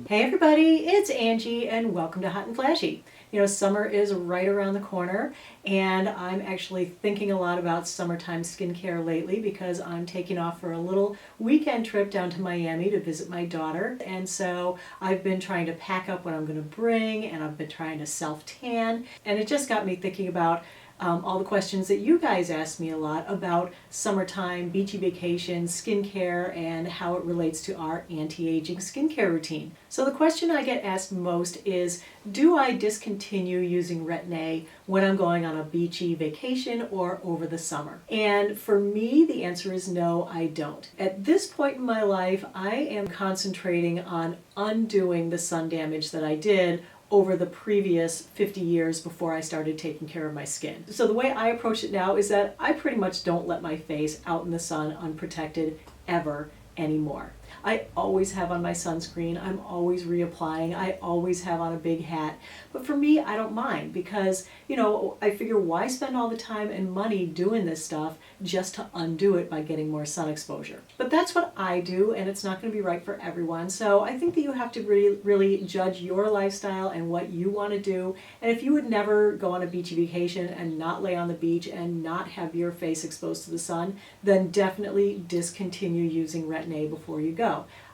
Hey everybody, it's Angie and welcome to Hot and Flashy. You know, summer is right around the corner and I'm actually thinking a lot about summertime skincare lately because I'm taking off for a little weekend trip down to Miami to visit my daughter. And so I've been trying to pack up what I'm going to bring and I've been trying to self-tan. And it just got me thinking about all the questions that you guys asked me a lot about summertime, beachy vacation, skincare, and how it relates to our anti-aging skincare routine. So the question I get asked most is, do I discontinue using Retin-A when I'm going on a beachy vacation or over the summer? And for me, the answer is no, I don't. At this point in my life, I am concentrating on undoing the sun damage that I did over the previous 50 years before I started taking care of my skin. So the way I approach it now is that I pretty much don't let my face out in the sun unprotected ever anymore. I always have on my sunscreen, I'm always reapplying, I always have on a big hat. But for me, I don't mind because, you know, I figure why spend all the time and money doing this stuff just to undo it by getting more sun exposure. But that's what I do, and it's not going to be right for everyone. So I think that you have to really judge your lifestyle and what you want to do. And if you would never go on a beachy vacation and not lay on the beach and not have your face exposed to the sun, then definitely discontinue using Retin-A before you go.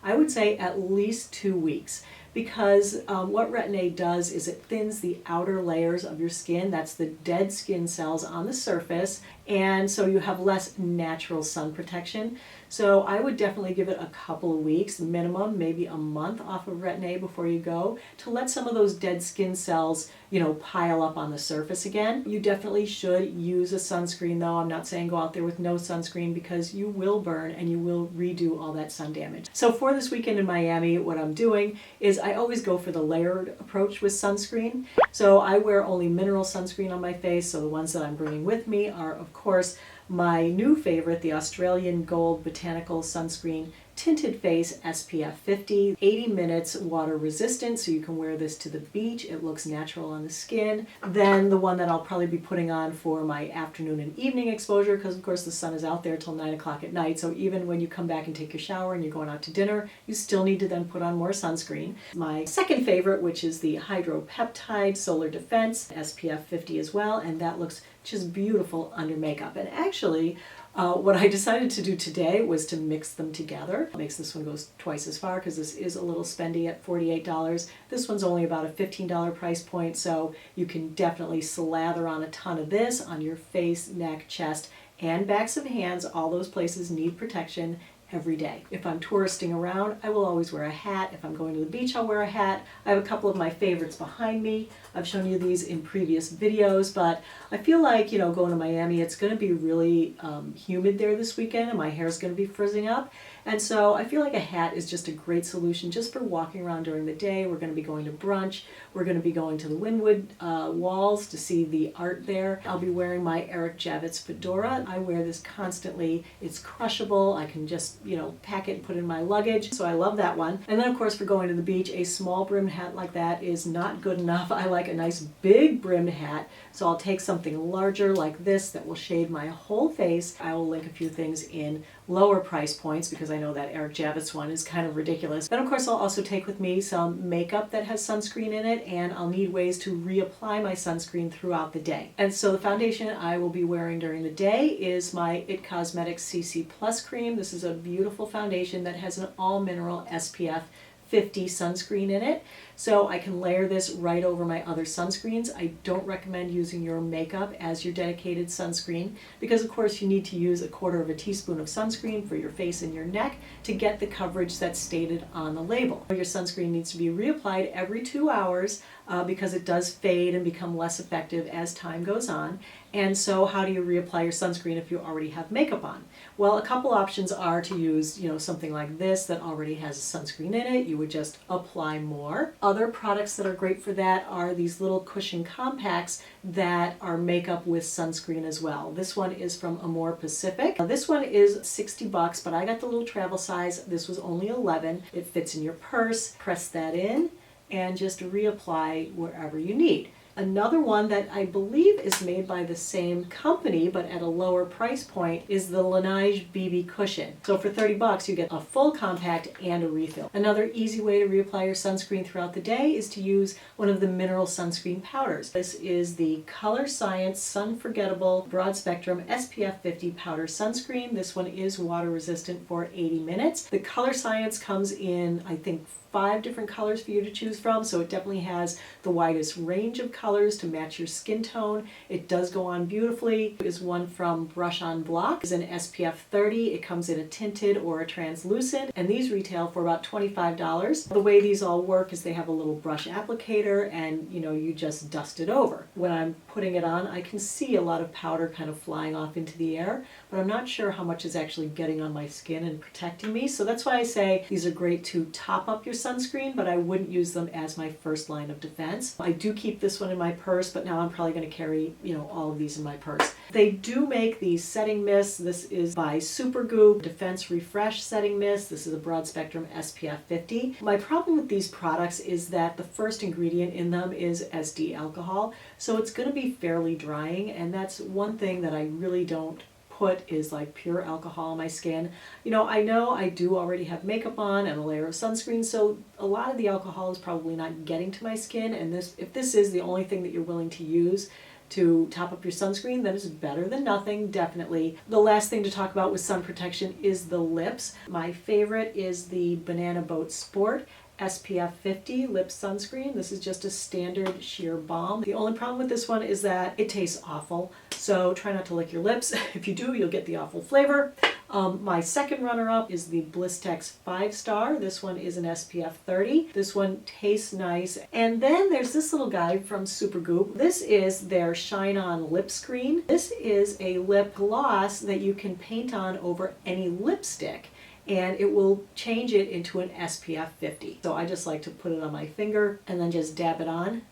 I would say at least 2 weeks, because what Retin-A does is it thins the outer layers of your skin. That's the dead skin cells on the surface, and so you have less natural sun protection. So I would definitely give it a couple of weeks, minimum, maybe a month off of Retin-A before you go, to let some of those dead skin cells, you know, pile up on the surface again. You definitely should use a sunscreen though. I'm not saying go out there with no sunscreen because you will burn and you will redo all that sun damage. So for this weekend in Miami, what I'm doing is I always go for the layered approach with sunscreen. So I wear only mineral sunscreen on my face. So the ones that I'm bringing with me are, of course, my new favorite, the Australian Gold Botanical Sunscreen Tinted Face SPF 50, 80 minutes water resistant, so you can wear this to the beach. It looks natural on the skin. Then the one that I'll probably be putting on for my afternoon and evening exposure, because of course the sun is out there till 9 o'clock at night, so even when you come back and take your shower and you're going out to dinner, you still need to then put on more sunscreen. My second favorite, which is the Hydropeptide Solar Defense SPF 50 as well, and that looks just beautiful under makeup. And actually, what I decided to do today was to mix them together. It makes this one go twice as far because this is a little spendy at $48. This one's only about a $15 price point, so you can definitely slather on a ton of this on your face, neck, chest, and backs of hands. All those places need protection every day. If I'm touristing around, I will always wear a hat. If I'm going to the beach, I'll wear a hat. I have a couple of my favorites behind me. I've shown you these in previous videos, but I feel like, you know, going to Miami, it's going to be really humid there this weekend and my hair is going to be frizzing up. And so I feel like a hat is just a great solution just for walking around during the day. We're going to be going to brunch. We're going to be going to the Wynwood walls to see the art there. I'll be wearing my Eric Javits fedora. I wear this constantly. It's crushable. I can just, you know, pack it and put it in my luggage. So I love that one. And then of course for going to the beach, a small brimmed hat like that is not good enough. I like a nice big brimmed hat. So I'll take something larger like this that will shade my whole face. I will link a few things in lower price points because I know that Eric Javits one is kind of ridiculous. Then of course I'll also take with me some makeup that has sunscreen in it, and I'll need ways to reapply my sunscreen throughout the day. And so the foundation I will be wearing during the day is my IT Cosmetics CC Plus cream. This is a beautiful foundation that has an all mineral SPF 50 sunscreen in it. So I can layer this right over my other sunscreens. I don't recommend using your makeup as your dedicated sunscreen because of course you need to use 1/4 teaspoon of sunscreen for your face and your neck to get the coverage that's stated on the label. Your sunscreen needs to be reapplied every 2 hours because it does fade and become less effective as time goes on. And so how do you reapply your sunscreen if you already have makeup on? Well, a couple options are to use, you know, something like this that already has a sunscreen in it. You would just apply more. Other products that are great for that are these little cushion compacts that are makeup with sunscreen as well. This one is from Amore Pacific. This one is 60 bucks, but I got the little travel size. This was only 11. It fits in your purse. Press that in and just reapply wherever you need. Another one that I believe is made by the same company but at a lower price point is the Laneige BB Cushion. So for 30 bucks you get a full compact and a refill. Another easy way to reapply your sunscreen throughout the day is to use one of the mineral sunscreen powders. This is the Colorscience Forgettable Broad Spectrum SPF 50 Powder Sunscreen. This one is water resistant for 80 minutes. The Colorscience comes in, I think, 5 different colors for you to choose from, so it definitely has the widest range of colors to match your skin tone. It does go on beautifully. There is one from Brush On Block. It's an SPF 30. It comes in a tinted or a translucent, and these retail for about $25. The way these all work is they have a little brush applicator, and you just dust it over. When I'm putting it on, I can see a lot of powder kind of flying off into the air, but I'm not sure how much is actually getting on my skin and protecting me. So that's why I say these are great to top up your sunscreen, but I wouldn't use them as my first line of defense. I do keep this one in my purse, but now I'm probably going to carry, all of these in my purse. They do make these setting mists. This is by Supergoop Defense Refresh Setting Mist. This is a broad spectrum SPF 50. My problem with these products is that the first ingredient in them is SD alcohol, so it's going to be fairly drying, and that's one thing that I really don't put is like pure alcohol on my skin. I know I do already have makeup on and a layer of sunscreen, so a lot of the alcohol is probably not getting to my skin, and if this is the only thing that you're willing to use to top up your sunscreen, that is better than nothing, definitely. The last thing to talk about with sun protection is the lips. My favorite is the Banana Boat Sport SPF 50 lip sunscreen. This is just a standard sheer balm. The only problem with this one is that it tastes awful, so try not to lick your lips. If you do, you'll get the awful flavor. My second runner-up is the Blistex 5-Star. This one is an SPF 30. This one tastes nice. And then there's this little guy from Supergoop. This is their Shine On Lip Screen. This is a lip gloss that you can paint on over any lipstick, and it will change it into an SPF 50. So I just like to put it on my finger and then just dab it on.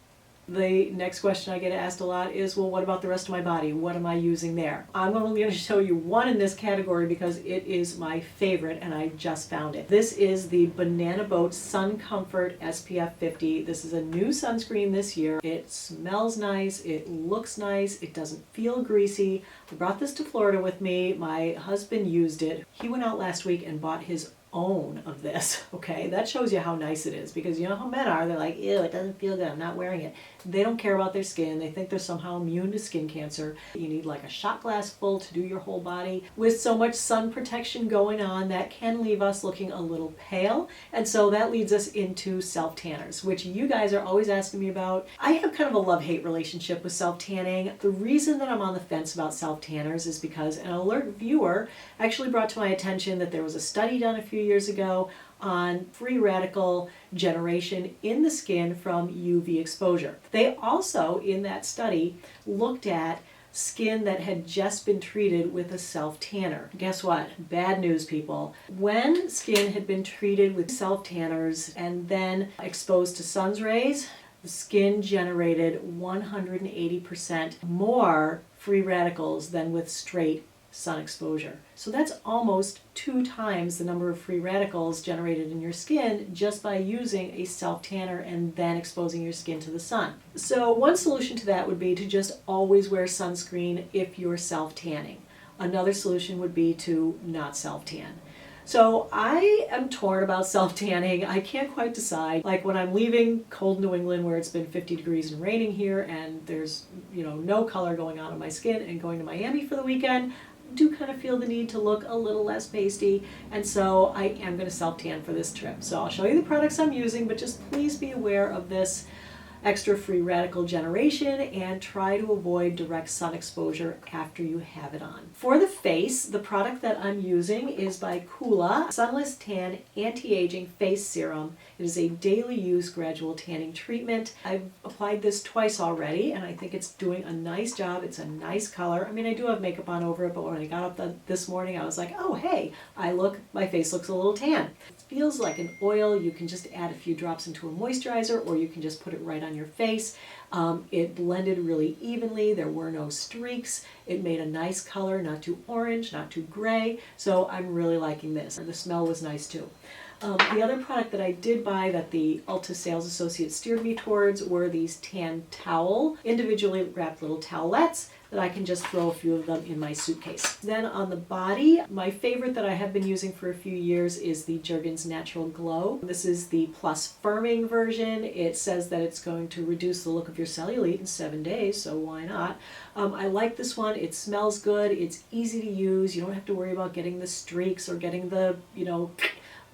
The next question I get asked a lot is, well, what about the rest of my body? What am I using there? I'm only going to show you one in this category because it is my favorite and I just found it. This is the Banana Boat Sun Comfort SPF 50. This is a new sunscreen this year. It smells nice, it looks nice, it doesn't feel greasy. I brought this to Florida with me. My husband used it. He went out last week and bought his own of this. Okay, that shows you how nice it is, because you know how men are. They're like, ew, it doesn't feel good, I'm not wearing it. They don't care about their skin. They think they're somehow immune to skin cancer. You need like a shot glass full to do your whole body. With so much sun protection going on, that can leave us looking a little pale, and so that leads us into self-tanners, which you guys are always asking me about. I have kind of a love-hate relationship with self-tanning. The reason that I'm on the fence about self-tanners is because an alert viewer actually brought to my attention that there was a study done a few years ago on free radical generation in the skin from UV exposure. They also, in that study, looked at skin that had just been treated with a self-tanner. Guess what? Bad news, people. When skin had been treated with self-tanners and then exposed to sun's rays, the skin generated 180% more free radicals than with straight sun exposure. So that's almost 2 times the number of free radicals generated in your skin just by using a self-tanner and then exposing your skin to the sun. So one solution to that would be to just always wear sunscreen if you're self-tanning. Another solution would be to not self-tan. So I am torn about self-tanning. I can't quite decide. Like when I'm leaving cold New England where it's been 50 degrees and raining here and there's no color going on my skin, and going to Miami for the weekend, do kind of feel the need to look a little less pasty, and so I am going to self-tan for this trip. So I'll show you the products I'm using, but just please be aware of this extra free radical generation and try to avoid direct sun exposure after you have it on. For the face, the product that I'm using is by Kula Sunless Tan Anti-Aging Face Serum. It is a daily use gradual tanning treatment. I've applied this twice already and I think it's doing a nice job. It's a nice color. I mean, I do have makeup on over it, but when I got up this morning I was like, oh hey, my face looks a little tan. It feels like an oil. You can just add a few drops into a moisturizer, or you can just put it right on your face. It blended really evenly. There were no streaks. It made a nice color, not too orange, not too gray. So I'm really liking this. The smell was nice too. The other product that I did buy that the Ulta sales associate steered me towards were these tan towel, individually wrapped little towelettes that I can just throw a few of them in my suitcase. Then on the body, my favorite that I have been using for a few years is the Jergens Natural Glow. This is the plus firming version. It says that it's going to reduce the look of your cellulite in 7 days, so why not? I like this one. It smells good. It's easy to use. You don't have to worry about getting the streaks or getting the,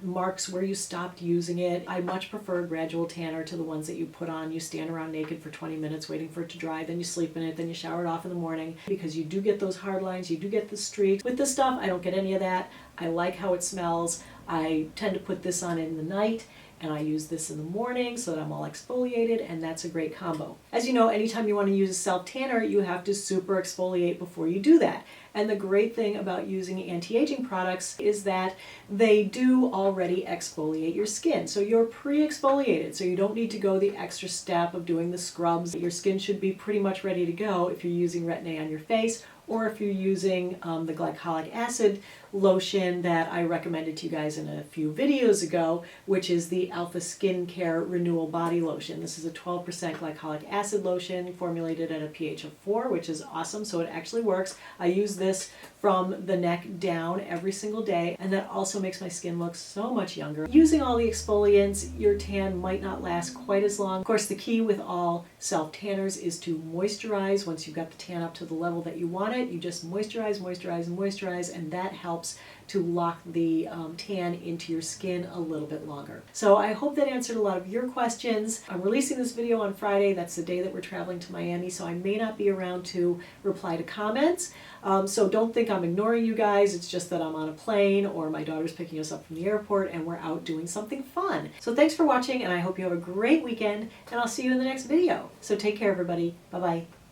marks where you stopped using it. I much prefer a gradual tanner to the ones that you put on. You stand around naked for 20 minutes waiting for it to dry, then you sleep in it, then you shower it off in the morning, because you do get those hard lines, you do get the streaks. With this stuff, I don't get any of that. I like how it smells. I tend to put this on in the night, and I use this in the morning so that I'm all exfoliated, and that's a great combo. As you know, anytime you want to use a self-tanner, you have to super exfoliate before you do that. And the great thing about using anti-aging products is that they do already exfoliate your skin. So you're pre-exfoliated, so you don't need to go the extra step of doing the scrubs. Your skin should be pretty much ready to go if you're using Retin-A on your face, or if you're using the glycolic acid lotion that I recommended to you guys in a few videos ago, which is the Alpha Skincare Renewal Body Lotion. This is a 12% glycolic acid lotion formulated at a pH of 4, which is awesome, so it actually works. I use this from the neck down every single day, and that also makes my skin look so much younger. Using all the exfoliants, your tan might not last quite as long. Of course, the key with all self-tanners is to moisturize. Once you've got the tan up to the level that you want it, you just moisturize, moisturize, and moisturize, and that helps to lock the tan into your skin a little bit longer. So I hope that answered a lot of your questions. I'm releasing this video on Friday. That's the day that we're traveling to Miami, so I may not be around to reply to comments. So don't think I'm ignoring you guys. It's just that I'm on a plane, or my daughter's picking us up from the airport and we're out doing something fun. So thanks for watching, and I hope you have a great weekend, and I'll see you in the next video. So take care, everybody. Bye-bye.